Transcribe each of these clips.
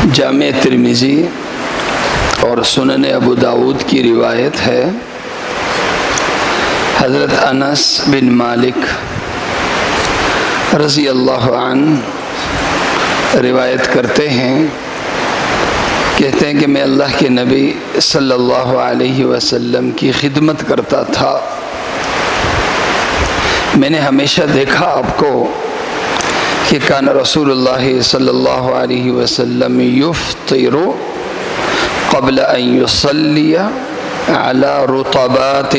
جامع ترمذی اور سنن ابو داود کی روایت ہے، حضرت انس بن مالک رضی اللہ عنہ روایت کرتے ہیں، کہتے ہیں کہ میں اللہ کے نبی صلی اللہ علیہ وسلم کی خدمت کرتا تھا۔ میں نے ہمیشہ دیکھا آپ کو کہ کان رسول اللہ صلی اللہ علیہ وسلم یفطر قبل ان یصلی علی رطبات۔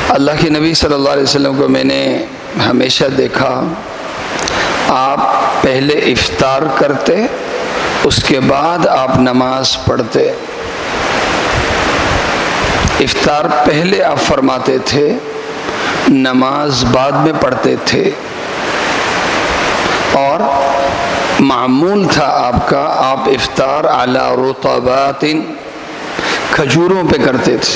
اللہ کے نبی صلی اللہ علیہ وسلم کو میں نے ہمیشہ دیکھا آپ پہلے افطار کرتے، اس کے بعد آپ نماز پڑھتے۔ افطار پہلے آپ فرماتے تھے، نماز بعد میں پڑھتے تھے، اور معمول تھا آپ کا، آپ افطار علی رطبات کھجوروں پہ کرتے تھے،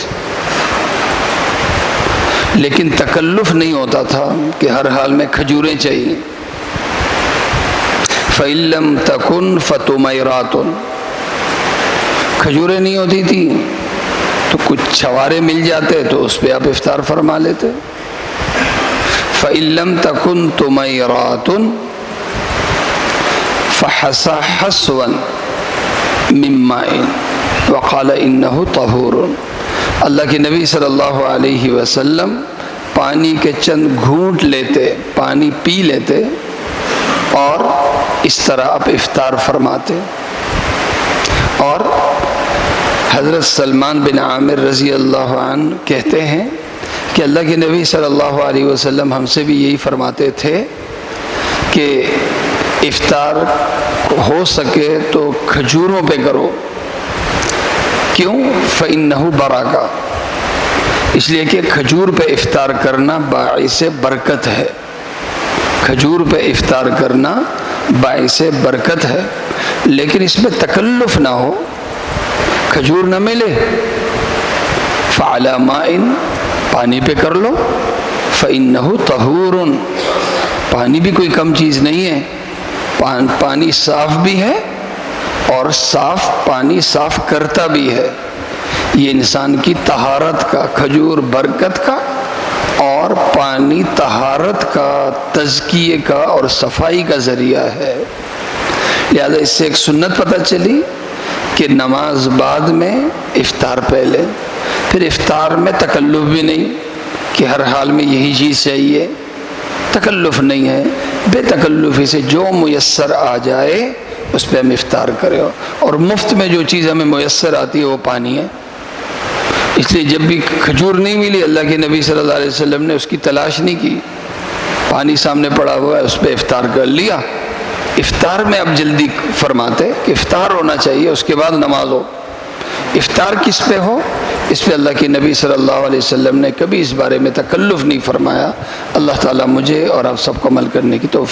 لیکن تکلف نہیں ہوتا تھا کہ ہر حال میں کھجوریں چاہیے۔ فَإِن لَّمْ تَكُن فَتُمَيْرَاتٌ، کھجوریں نہیں ہوتی تھی تو کچھ چھوارے مل جاتے تو اس پہ آپ افطار فرما لیتے۔ فَإِن لَّمْ تَكُن تُمَيْرَاتٌ فَحَسَى حَسْوًا مِّن مَّاءٍ وَقَالَ إِنَّهُ طَهُورٌ۔ اللہ کے نبی صلی اللہ علیہ وسلم پانی کے چند گھونٹ لیتے، پانی پی لیتے، اور اس طرح آپ افطار فرماتے۔ اور حضرت سلمان بن عامر رضی اللہ عنہ کہتے ہیں کہ اللہ کے نبی صلی اللہ علیہ وسلم ہم سے بھی یہی فرماتے تھے کہ افطار ہو سکے تو کھجوروں پہ کرو۔ کیوں؟ فَإِنَّهُ بَرَکَةٌ، اس لیے کہ کھجور پہ افطار کرنا باعث برکت ہے، کھجور پہ افطار کرنا باعث برکت ہے، لیکن اس میں تکلف نہ ہو، کھجور نہ ملے فَعَلَى مَاءٍ، پانی پہ کر لو، فَإِنَّهُ طَهُورٌ، پانی بھی کوئی کم چیز نہیں ہے، پانی صاف بھی ہے اور صاف پانی صاف کرتا بھی ہے۔ یہ انسان کی طہارت کا، کھجور برکت کا، اور پانی طہارت کا، تزکیے کا اور صفائی کا ذریعہ ہے۔ لہذا اس سے ایک سنت پتہ چلی کہ نماز بعد میں، افطار پہلے۔ پھر افطار میں تکلف بھی نہیں کہ ہر حال میں یہی چیز چاہیے، تکلف نہیں ہے، بے تکلفی سے جو میسر آ جائے اس پہ ہم افطار کریں، اور مفت میں جو چیز ہمیں میسر آتی ہے وہ پانی ہے۔ اس لیے جب بھی کھجور نہیں ملی، اللہ کے نبی صلی اللہ علیہ وسلم نے اس کی تلاش نہیں کی، پانی سامنے پڑا ہوا ہے اس پہ افطار کر لیا۔ افطار میں اب جلدی فرماتے کہ افطار ہونا چاہیے، اس کے بعد نماز ہو۔ افطار کس پہ ہو، اس پہ اللہ کے نبی صلی اللہ علیہ وسلم نے کبھی اس بارے میں تکلف نہیں فرمایا۔ اللہ تعالیٰ مجھے اور آپ سب کو عمل کرنے کی توفیق